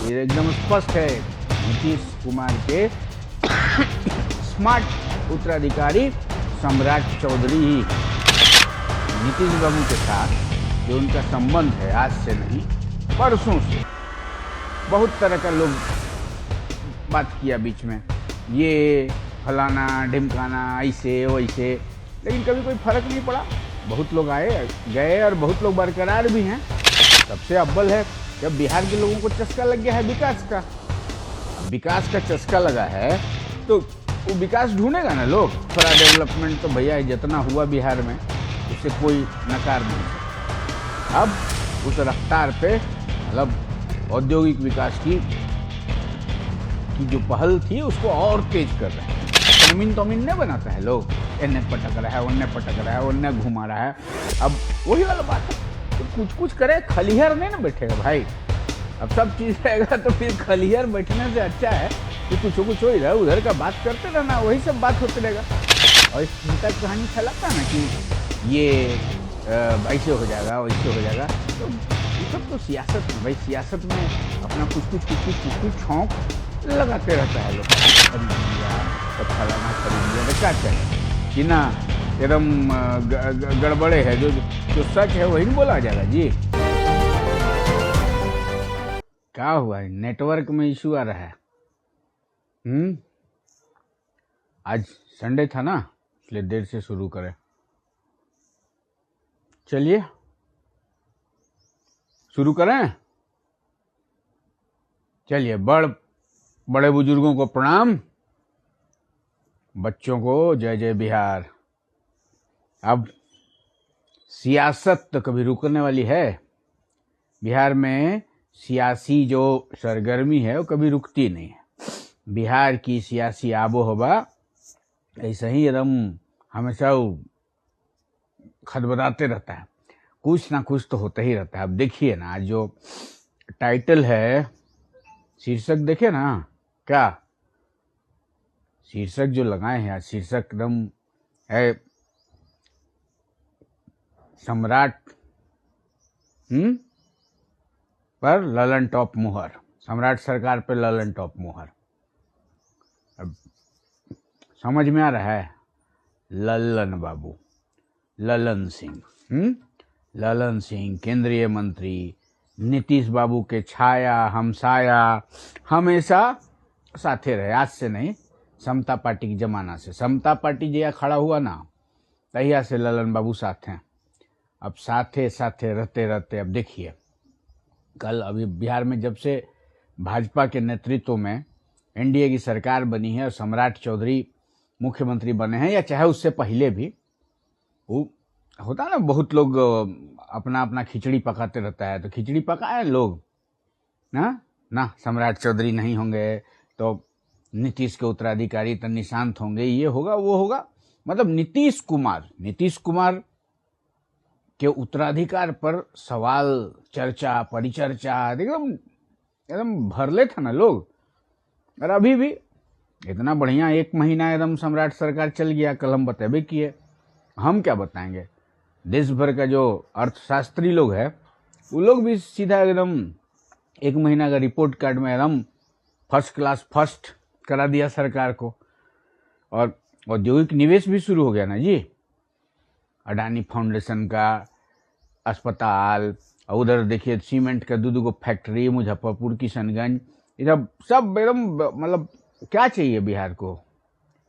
ये एकदम स्पष्ट है, नीतीश कुमार के स्मार्ट उत्तराधिकारी सम्राट चौधरी ही। नीतीश बाबू के साथ जो उनका संबंध है आज से नहीं परसों से, बहुत तरह का लोग बात किया बीच में, ये फलाना ढिमकाना ऐसे वैसे, लेकिन कभी कोई फर्क नहीं पड़ा। बहुत लोग आए गए और बहुत लोग बरकरार भी हैं। सबसे अव्वल है जब बिहार के लोगों को चस्का लग गया है विकास का। विकास का चस्का लगा है तो वो विकास ढूंढेगा ना लोग। थोड़ा डेवलपमेंट तो भैया जितना हुआ बिहार में उसे कोई नकार नहीं सकता। अब उस रफ्तार पे मतलब औद्योगिक विकास की जो पहल थी उसको और तेज कर रहे हैं। जमीन तमीन नहीं बनाता है लोग, इन्हें पटक रहा है उन्हें पटक रहा है उन्हें घुमा रहा है। अब वही वाला बात है, तो कुछ करे, खलिहर नहीं ना बैठेगा भाई। अब सब चीज़ रहेगा तो फिर खलिहर बैठने से अच्छा है कि कुछ इधर उधर का बात करते रहना, वही सब बात होते रहेगा। और इस गीता की कहानी फैलाता है ना कि ये ऐसे हो जाएगा वैसे हो जाएगा, तो ये सब तो सियासत है भाई। सियासत में अपना कुछ छौंक लगाते रहता है लोग। खरीद लिया तो फलाना खरीद लिया तो क्या चाहिए कि ना एकदम गड़बड़े है। जो सच है वही बोला जाएगा जी। क्या हुआ है, नेटवर्क में इशू आ रहा है। आज संडे था ना, इसलिए देर से शुरू करें। चलिए शुरू करें। चलिए, बड़े बुजुर्गों को प्रणाम, बच्चों को जय जय बिहार। अब सियासत तो कभी रुकने वाली है। बिहार में सियासी जो सरगर्मी है वो कभी रुकती नहीं है। बिहार की सियासी आबोहवा ऐसा ही एकदम हमेशा खदबदाते रहता है, कुछ ना कुछ तो होता ही रहता है। अब देखिए ना, आज जो टाइटल है, शीर्षक देखे ना, क्या शीर्षक जो लगाए हैं आज, शीर्षक एकदम है सम्राट पर ललन टॉप मुहर। सम्राट सरकार पर ललन टॉप मुहर। अब समझ में आ रहा है, ललन बाबू, ललन सिंह केंद्रीय मंत्री, नीतीश बाबू के छाया हमसाया, हमेशा साथे रहे। आज से नहीं, समता पार्टी के जमाना से। समता पार्टी जया खड़ा हुआ ना, तहिया से ललन बाबू साथ हैं। अब साथे रहते रहते अब देखिए, कल अभी बिहार में जब से भाजपा के नेतृत्व में एनडीए की सरकार बनी है और सम्राट चौधरी मुख्यमंत्री बने हैं, या चाहे उससे पहले भी, वो होता ना, बहुत लोग अपना अपना खिचड़ी पकाते रहता है। तो खिचड़ी पकाए लोग ना सम्राट चौधरी नहीं होंगे तो नीतीश के उत्तराधिकारी तो निशांत होंगे, ये होगा वो होगा। मतलब नीतीश कुमार के उत्तराधिकार पर सवाल, चर्चा, परिचर्चा एकदम भरले था ना लोग। और अभी भी इतना बढ़िया 1 महीना एकदम सम्राट सरकार चल गया। कल हम बतेबे किए, हम क्या बताएंगे। देश भर का जो अर्थशास्त्री लोग है वो लोग भी सीधा एकदम 1 महीना का रिपोर्ट कार्ड में एकदम फर्स्ट क्लास फर्स्ट करा दिया सरकार को। और औद्योगिक निवेश भी शुरू हो गया ना जी। अडानी फाउंडेशन का अस्पताल, और उधर देखिए सीमेंट का 2 फैक्ट्री, मुजफ्फरपुर, किशनगंज, ये सब एकदम, मतलब क्या चाहिए बिहार को?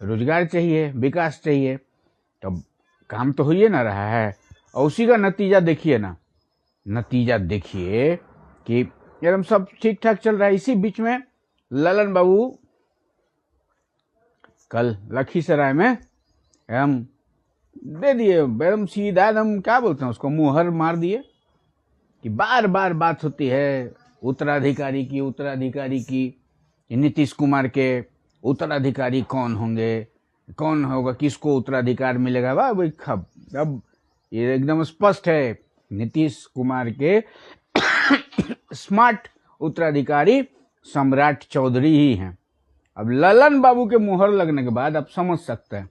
रोजगार चाहिए, विकास चाहिए। तो काम तो हो ही ना रहा है। और उसी का नतीजा देखिए ना, कि एकदम सब ठीक ठाक चल रहा है। इसी बीच में ललन बाबू कल लखीसराय में एकदम दे दिए, एकदम सीधा, एकदम क्या बोलते हैं उसको, मुहर मार दिए कि बार बार बात होती है उत्तराधिकारी की, नीतीश कुमार के उत्तराधिकारी कौन होंगे, कौन होगा, किसको उत्तराधिकार मिलेगा। वाह भाई, अब ये एकदम स्पष्ट है, नीतीश कुमार के स्मार्ट उत्तराधिकारी सम्राट चौधरी ही हैं। अब ललन बाबू के मुहर लगने के बाद आप समझ सकते हैं,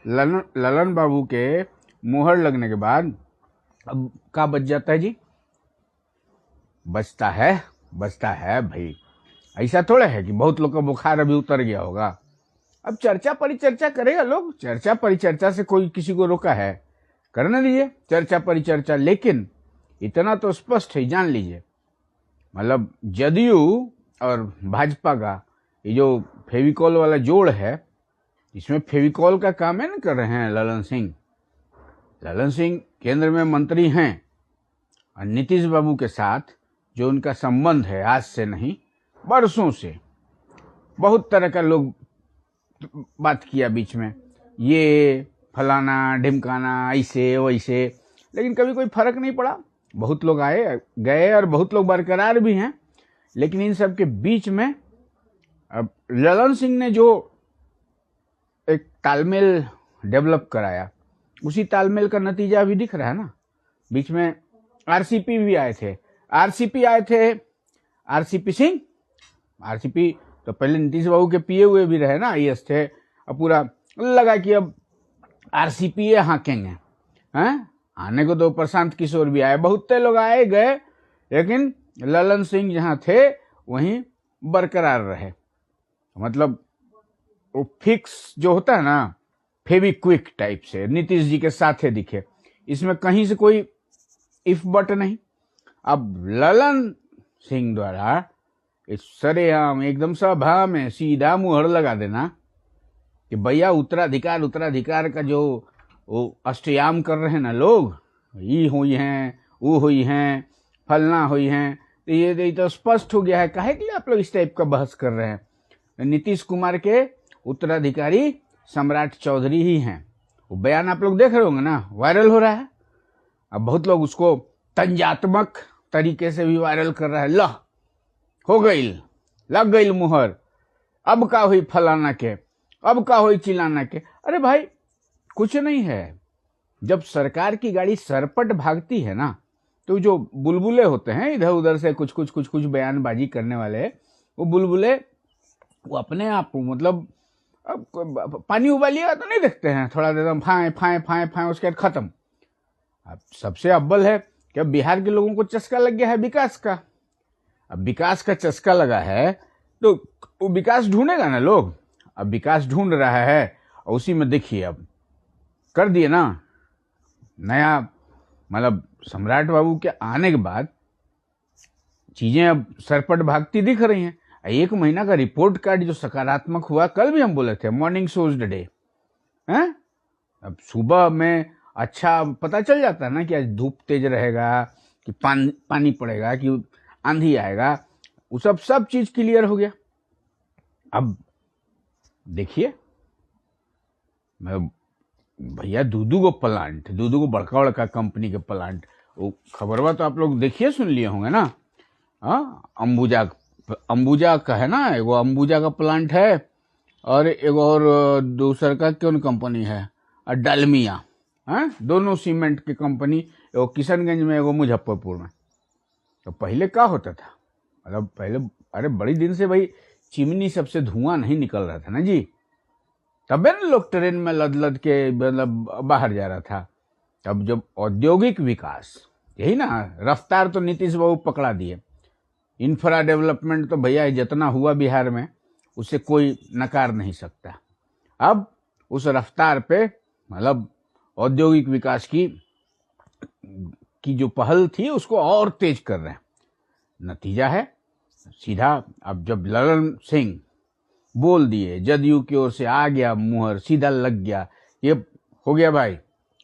ललन बाबू के मुहर लगने के बाद अब क्या बच जाता है जी? बचता है भाई ऐसा थोड़ा है कि बहुत लोग का बुखार अभी उतर गया होगा। अब चर्चा परिचर्चा करेगा लोग, चर्चा परिचर्चा से कोई किसी को रोका है? करने दीजिए चर्चा परिचर्चा, लेकिन इतना तो स्पष्ट है, जान लीजिए, मतलब जदयू और भाजपा का ये जो फेविकॉल वाला जोड़ है, इसमें फेविकॉल का काम है ना कर रहे हैं ललन सिंह। ललन सिंह केंद्र में मंत्री हैं और नीतीश बाबू के साथ जो उनका संबंध है, आज से नहीं बरसों से, बहुत तरह का लोग बात किया बीच में, ये फलाना ढिमकाना ऐसे वैसे, लेकिन कभी कोई फर्क नहीं पड़ा। बहुत लोग आए गए और बहुत लोग बरकरार भी हैं, लेकिन इन सब के बीच में अब ललन सिंह ने जो एक तालमेल डेवलप कराया, उसी तालमेल का नतीजा अभी दिख रहा है ना। बीच में आरसीपी भी आए थे, आरसीपी सिंह, आरसीपी तो पहले नीतीश बाबू के पिए हुए भी रहे ना, आईएएस थे। अब पूरा लगा कि अब आरसीपी ये हाँकेंगे, हैं? आने को तो प्रशांत किशोर भी आए, बहुत लोग आए गए, लेकिन ललन सिंह जहाँ थे वहीं बरकरार रहे। मतलब वो फिक्स जो होता है ना, फेविक्विक टाइप से नीतीश जी के साथ दिखे, इसमें कहीं से कोई इफ बट नहीं। अब ललन सिंह द्वारा इस सरेआम एकदम सभा में सीधा मुहर लगा देना कि भैया उत्तराधिकार का जो वो अष्टयाम कर रहे हैं ना लोग, ये हुई हैं, वो हुई हैं, फलना हुई हैं, तो ये तो स्पष्ट हो गया है। काहे के लिए आप लोग इस टाइप का बहस कर रहे हैं? नीतीश कुमार के उत्तराधिकारी सम्राट चौधरी ही हैं। वो बयान आप लोग देख रहे होंगे ना, वायरल हो रहा है। अब बहुत लोग उसको तंजात्मक तरीके से भी वायरल कर रहा है, लह हो गई, लग गई मुहर, अब का हुई फलाना के, अब का हुई चिलाना के। अरे भाई कुछ नहीं है, जब सरकार की गाड़ी सरपट भागती है ना, तो जो बुलबुले होते हैं इधर उधर से कुछ बयानबाजी करने वाले, वो बुलबुले वो अपने आप मतलब अब पानी उबालिएगा तो नहीं देखते हैं, थोड़ा देर फाए फाए फाए फाए, उसके बाद खत्म। अब सबसे अव्वल है कि अब बिहार के लोगों को चस्का लग गया है विकास का। अब विकास का चस्का लगा है तो वो विकास ढूंढेगा ना लोग। अब विकास ढूंढ रहा है और उसी में देखिए अब कर दिए ना नया, मतलब सम्राट बाबू के आने के बाद चीजें अब सरपट भागती दिख रही हैं। 1 महीना का रिपोर्ट कार्ड जो सकारात्मक हुआ, कल भी हम बोले थे मॉर्निंग शोज डे हैं। अब सुबह में अच्छा पता चल जाता है ना कि आज धूप तेज रहेगा, कि पानी पड़ेगा, कि आंधी आएगा, वो सब चीज क्लियर हो गया। अब देखिए भैया दूधू को प्लांट, दूधू को बड़का कंपनी के प्लांट, वो खबरवा तो आप लोग देखिए सुन लिए होंगे ना। हाँ, अंबुजा का है ना, एगो अंबुजा का प्लांट है और एगो और दूसर का कौन कंपनी है, डालमिया, हाँ, दोनों सीमेंट की कंपनी, एगो किशनगंज में, एगो मुजफ्फरपुर में। तो पहले क्या होता था, मतलब पहले अरे बड़ी दिन से भाई चिमनी सबसे धुआं नहीं निकल रहा था ना जी, तबे ना लोग ट्रेन में लद के मतलब बाहर जा रहा था। तब जब औद्योगिक विकास, यही ना रफ्तार तो नीतीश बाबू पकड़ा दिए। इंफ्रा डेवलपमेंट तो भैया जितना हुआ बिहार में उसे कोई नकार नहीं सकता। अब उस रफ्तार पे मतलब औद्योगिक विकास की जो पहल थी उसको और तेज कर रहे हैं। नतीजा है सीधा, अब जब ललन सिंह बोल दिए, जदयू की ओर से आ गया मुहर, सीधा लग गया, ये हो गया भाई।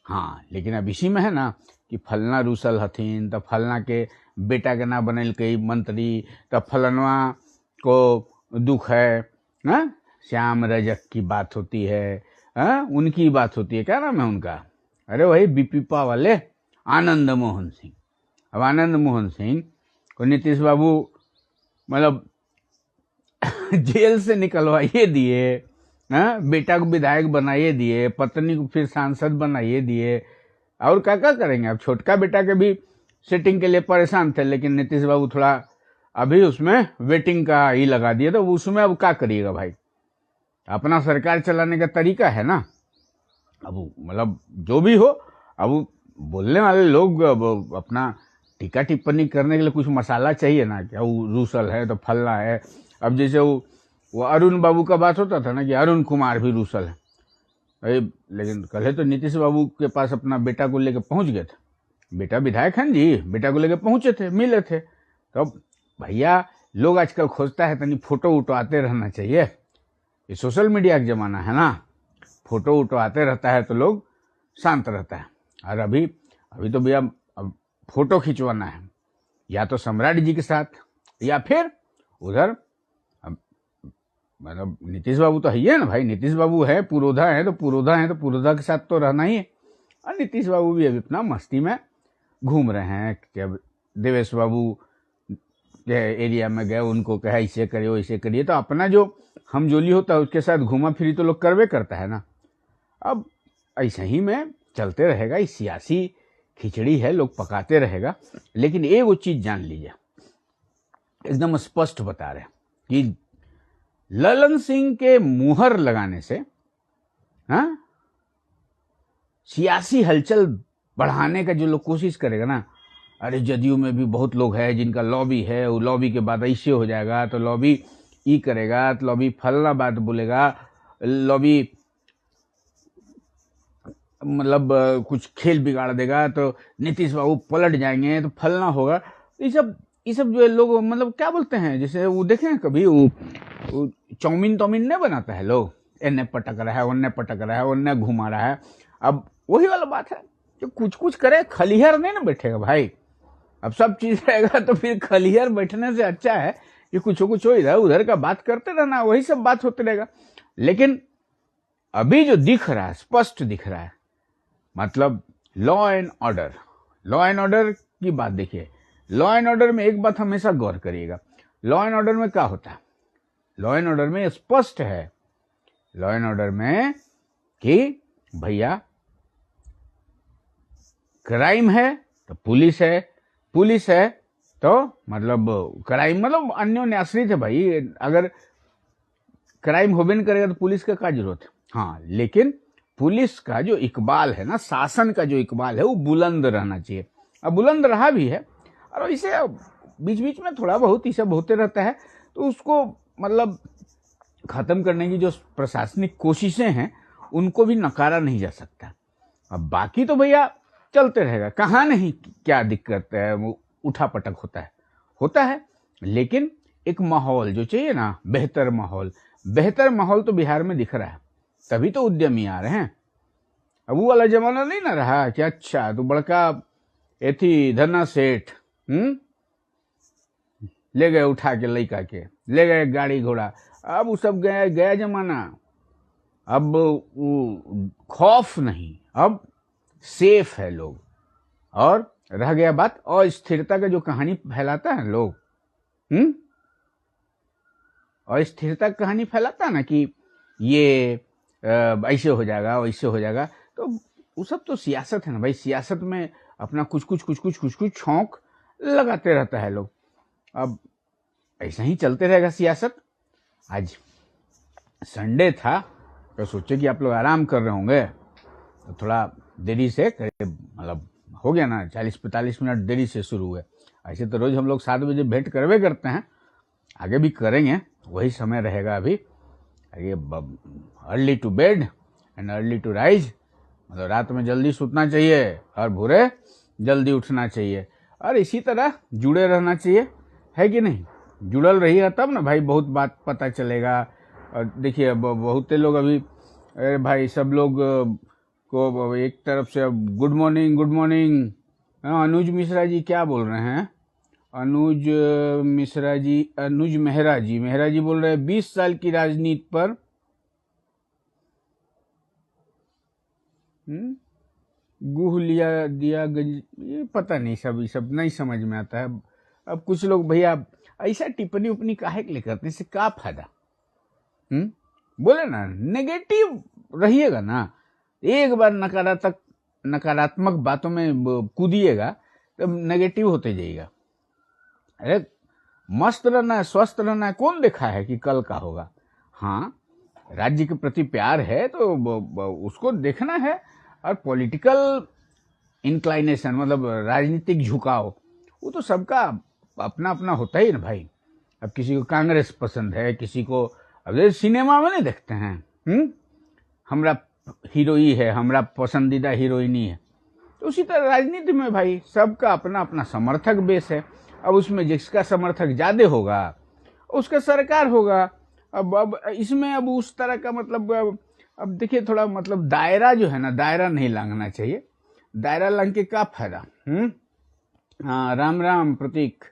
हाँ, लेकिन अब इसी में है ना कि फलना रूसल हथिन, तब फलना के बेटा के ना बनल कई मंत्री, तब फलनवा को दुख है ना, श्याम रजक की बात होती है, उनकी बात होती है, क्या नाम है उनका, अरे वही बीपीपा वाले आनंद मोहन सिंह। अब आनंद मोहन सिंह को नीतीश बाबू मतलब जेल से निकलवाइए दिए, बेटा को विधायक बनाइए दिए, पत्नी को फिर सांसद बनाइए दिए, और क्या क्या करेंगे। अब छोटका बेटा के भी सेटिंग के लिए परेशान थे, लेकिन नीतीश बाबू थोड़ा अभी उसमें वेटिंग का ही लगा दिया, तो उसमें अब क्या करिएगा भाई, अपना सरकार चलाने का तरीका है ना। अब मतलब जो भी हो, अब बोलने वाले लोग अब अपना टीका टिप्पणी करने के लिए कुछ मसाला चाहिए ना, क्या वो रूसल है तो फलना है। अब जैसे वो अरुण बाबू का बात होता था ना कि अरुण कुमार भी रूसल है, अरे लेकिन कल तो नीतीश बाबू के पास अपना बेटा को लेकर पहुंच गए थे, बेटा विधायक हैं जी, बेटा को लेकर पहुंचे थे, मिले थे। तो भैया लोग आजकल खोजता है तनी फोटो वोटो आते रहना चाहिए, ये सोशल मीडिया का जमाना है ना, फोटो वोटो आते रहता है तो लोग शांत रहता है। और अभी तो भैया अब फोटो खिंचवाना है या तो सम्राट जी के साथ या फिर उधर, मतलब नीतीश बाबू तो है ना भाई, नीतीश बाबू है, पुरोधा है तो पुरोधा के साथ तो रहना ही है। और नीतीश बाबू भी अभी अपना मस्ती में घूम रहे हैं, जब देवेश बाबू के एरिया में गए उनको कहा इसे करिए वैसे करिए, तो अपना जो हमजोली होता है उसके साथ घूमा फिरी तो लोग करवे करता है ना। अब ऐसे ही में चलते रहेगा, इस सियासी खिचड़ी है, लोग पकाते रहेगा। लेकिन एक वो चीज जान लीजिए, एकदम स्पष्ट बता रहे कि ललन सिंह के मुहर लगाने से हाँ सियासी हलचल बढ़ाने का जो लोग कोशिश करेगा ना, अरे जदयू में भी बहुत लोग हैं जिनका लॉबी है, वो लॉबी के बाद ऐसे हो जाएगा तो लॉबी ई करेगा तो लॉबी फलना बात बोलेगा, लॉबी मतलब कुछ खेल बिगाड़ देगा तो नीतीश बाबू पलट जाएंगे तो फलना होगा। ये सब जो है लोग मतलब क्या बोलते हैं, जैसे वो देखें कभी वो चाउमीन नहीं बनाता है, लोग इन्ने पटक रहा है उन्ने पटक रहा है उन्ने घुमा रहा है। अब वही वाला बात है, जो कुछ करे खलिहर नहीं ना बैठेगा भाई। अब सब चीज रहेगा तो फिर खलिहर बैठने से अच्छा है कि कुछ इधर उधर का बात करते रहना, वही सब बात होते रहेगा। लेकिन अभी जो दिख रहा है, स्पष्ट दिख रहा है, मतलब लॉ एंड ऑर्डर की बात देखिए। लॉ एंड ऑर्डर में एक बात हमेशा गौर करिएगा, लॉ एंड ऑर्डर में क्या होता है, लॉ एंड ऑर्डर में स्पष्ट है, लॉ एंड ऑर्डर में कि भैया क्राइम है तो पुलिस है तो मतलब क्राइम मतलब अन्योन्य आश्रित है भाई। अगर क्राइम हो भी नहीं करेगा तो पुलिस का क्या जरूरत है। हाँ, लेकिन पुलिस का जो इकबाल है ना, शासन का जो इकबाल है वो बुलंद रहना चाहिए। अब बुलंद रहा भी है, और इसे बीच बीच में थोड़ा बहुत ये सब होते रहता है, तो उसको मतलब खत्म करने की जो प्रशासनिक कोशिशें हैं उनको भी नकारा नहीं जा सकता। अब बाकी तो भैया चलते रहेगा, कहाँ नहीं क्या दिक्कत है, वो उठापटक होता है। लेकिन एक माहौल जो चाहिए ना, बेहतर माहौल तो बिहार में दिख रहा है, तभी तो उद्यमी आ रहे हैं। अब वो वाला जमाना नहीं ना रहा कि अच्छा तो बड़का एथी धन्ना सेठ ले गए उठा के लड़का के, ले गए गाड़ी घोड़ा। अब वो सब गया जमाना। अब वो खौफ नहीं, अब सेफ है लोग। और रह गया बात अस्थिरता का जो कहानी फैलाता है लोग, अस्थिरता की कहानी फैलाता है ना कि ये ऐसे हो जाएगा वैसे हो जाएगा, तो वो सब तो सियासत है ना भाई। सियासत में अपना कुछ छौंक लगाते रहता है लोग। अब ऐसा ही चलते रहेगा सियासत। आज संडे था तो सोचे कि आप लोग आराम कर रहे होंगे, तो थोड़ा देरी से मतलब हो गया ना, 40-45 मिनट देरी से शुरू हुए। ऐसे तो रोज हम लोग 7 बजे भेंट करवे करते हैं, आगे भी करेंगे, वही समय रहेगा अभी। आगे early to bed and early to rise, मतलब रात में जल्दी सोना चाहिए और भोरे जल्दी उठना चाहिए, और इसी तरह जुड़े रहना चाहिए, है कि नहीं। जुड़ल रहिएगा तब ना भाई बहुत बात पता चलेगा। और देखिए बहुत लोग अभी, अरे भाई सब लोग को एक तरफ से गुड मॉर्निंग। अनुज मिश्रा जी क्या बोल रहे हैं, अनुज मेहरा जी बोल रहे हैं 20 साल की राजनीति पर गुह लिया दिया ये पता नहीं, सब नहीं समझ में आता है। अब कुछ लोग भैया ऐसा टिप्पणी उपनी काहे के लिए करते हैं, इससे क्या फायदा। बोले ना नेगेटिव रहिएगा ना, एक बार नकारात्मक बातों में कूदिएगा तो नेगेटिव होते जाइएगा। अरे मस्त रहना है, स्वस्थ रहना है, कौन देखा है कि कल का होगा। हाँ, राज्य के प्रति प्यार है तो उसको देखना है, और पॉलिटिकल इंक्लाइनेशन मतलब राजनीतिक झुकाव वो तो सबका अपना अपना होता ही ना भाई। अब किसी को कांग्रेस पसंद है, किसी को, अब सिनेमा में नहीं देखते हैं, हमरा हीरोई है, हमरा पसंदीदा हीरोइनी है, तो उसी तरह राजनीति में भाई सबका अपना अपना समर्थक बेस है। अब उसमें जिसका समर्थक ज्यादा होगा उसका सरकार होगा। अब इसमें अब उस तरह का मतलब अब देखिए थोड़ा मतलब दायरा जो है ना, दायरा नहीं लांघना चाहिए। दायरा लांघ के क्या फायदा। हाँ, राम राम प्रतीक,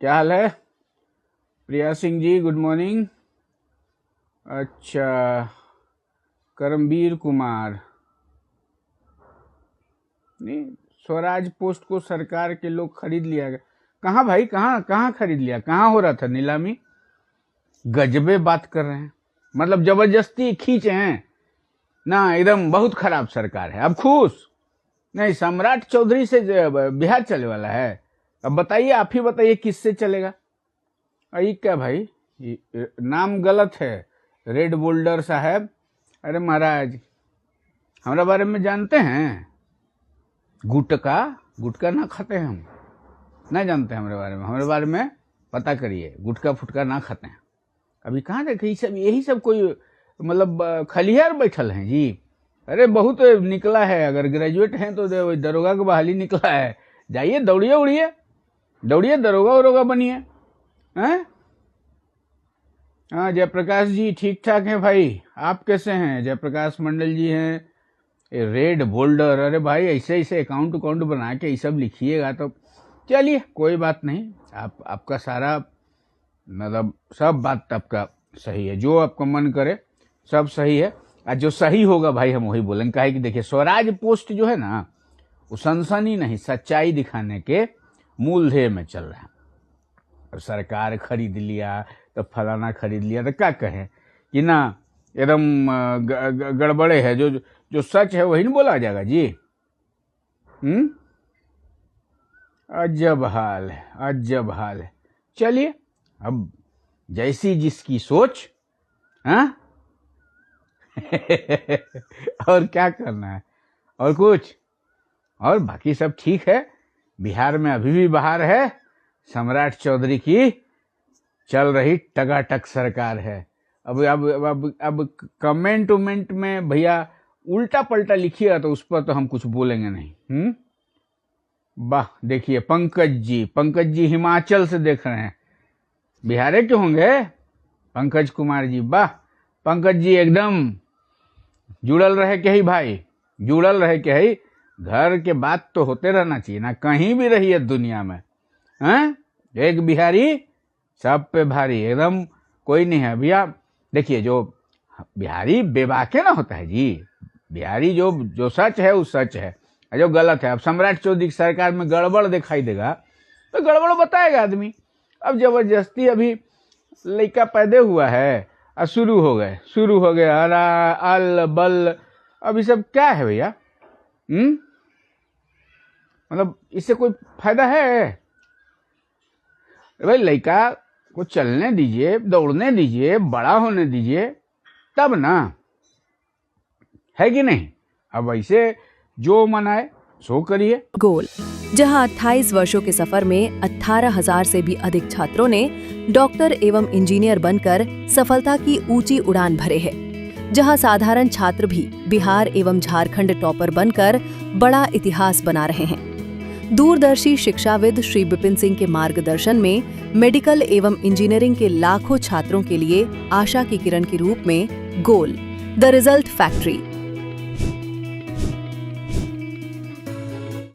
क्या हाल है? प्रिया सिंह जी गुड मॉर्निंग। अच्छा, करमवीर कुमार, नहीं, स्वराज पोस्ट को सरकार के लोग खरीद लिया गया। कहाँ भाई, कहाँ खरीद लिया? कहाँ हो रहा था नीलामी? गजबे बात कर रहे हैं, मतलब जबरदस्ती खींचे हैं ना, एकदम बहुत खराब सरकार है। अब खुश नहीं, सम्राट चौधरी से बिहार चले वाला है। अब बताइए, आप ही बताइए किससे चलेगा? ये क्या भाई, नाम गलत है, रेड बोल्डर साहब। अरे महाराज, हमारे बारे में जानते हैं? गुटका ना खाते हैं हम, नहीं जानते हमारे बारे में पता करिए। गुटका फुटका ना खाते हैं। अभी कहाँ देखे सब, यही सब कोई मतलब खलिहार बैठल हैं जी। अरे बहुत निकला है, अगर ग्रेजुएट हैं तो दरोगा का बहाली निकला है। जाइए, दौड़िए दरोगा वरोगा बनिए। हैं? हाँ, जयप्रकाश जी ठीक ठाक हैं भाई, आप कैसे हैं? जयप्रकाश मंडल जी हैं। रेड बोल्डर, अरे भाई ऐसे अकाउंट बना के ये सब लिखिएगा तो चलिए कोई बात नहीं। आपका सारा मतलब सब बात आपका सही है, जो आपका मन करे सब सही है। और जो सही होगा भाई हम वही बोलेंगे। काहे कि देखिए स्वराज पोस्ट जो है ना, वो सनसनी नहीं, सच्चाई दिखाने के मूल ध्येय में चल रहा है। और सरकार खरीद लिया तो फलाना खरीद लिया तो क्या कहें कि ना, एकदम गड़बड़े है। जो सच है वही नहीं बोला जाएगा जी। अजब हाल है। चलिए, अब जैसी जिसकी सोच। हाँ और क्या करना है, और कुछ, और बाकी सब ठीक है। बिहार में अभी भी बहार है, सम्राट चौधरी की चल रही टगाटक सरकार है। अब कमेंट में भैया उल्टा पलटा लिखिएगा तो उस पर तो हम कुछ बोलेंगे नहीं। वाह, देखिए पंकज जी हिमाचल से देख रहे हैं, बिहारे क्यों होंगे? पंकज कुमार जी, वाह पंकज जी, एकदम जुड़ल रहे के ही भाई, जुड़ल रहे के ही। घर के बात तो होते रहना चाहिए ना, कहीं भी रहिए दुनिया में। हैं? एक बिहारी सब पे भारी, एकदम कोई नहीं है भैया। देखिए, जो बिहारी बेबाके ना होता है जी। बिहारी जो सच है वो सच है, जो गलत है। अब सम्राट चौधरी की सरकार में गड़बड़ दिखाई देगा तो गड़बड़ बताएगा आदमी। अब जबरदस्ती अभी लड़का पैदा हुआ है और शुरू हो गए अरा अल बल। अब ये सब क्या है भैया? मतलब इससे कोई फायदा है? भाई लड़का को चलने दीजिए, दौड़ने दीजिए, बड़ा होने दीजिए, तब ना, है कि नहीं? अब ऐसे जो मनाए सो करिए। गोल, जहां 28 वर्षों के सफर में 18,000 से भी अधिक छात्रों ने डॉक्टर एवं इंजीनियर बनकर सफलता की ऊंची उड़ान भरे हैं, जहां साधारण छात्र भी बिहार एवं झारखंड टॉपर बनकर बड़ा इतिहास बना रहे हैं। दूरदर्शी शिक्षाविद श्री विपिन सिंह के मार्गदर्शन में मेडिकल एवं इंजीनियरिंग के लाखों छात्रों के लिए आशा की किरण के रूप में गोल, द रिजल्ट फैक्ट्री,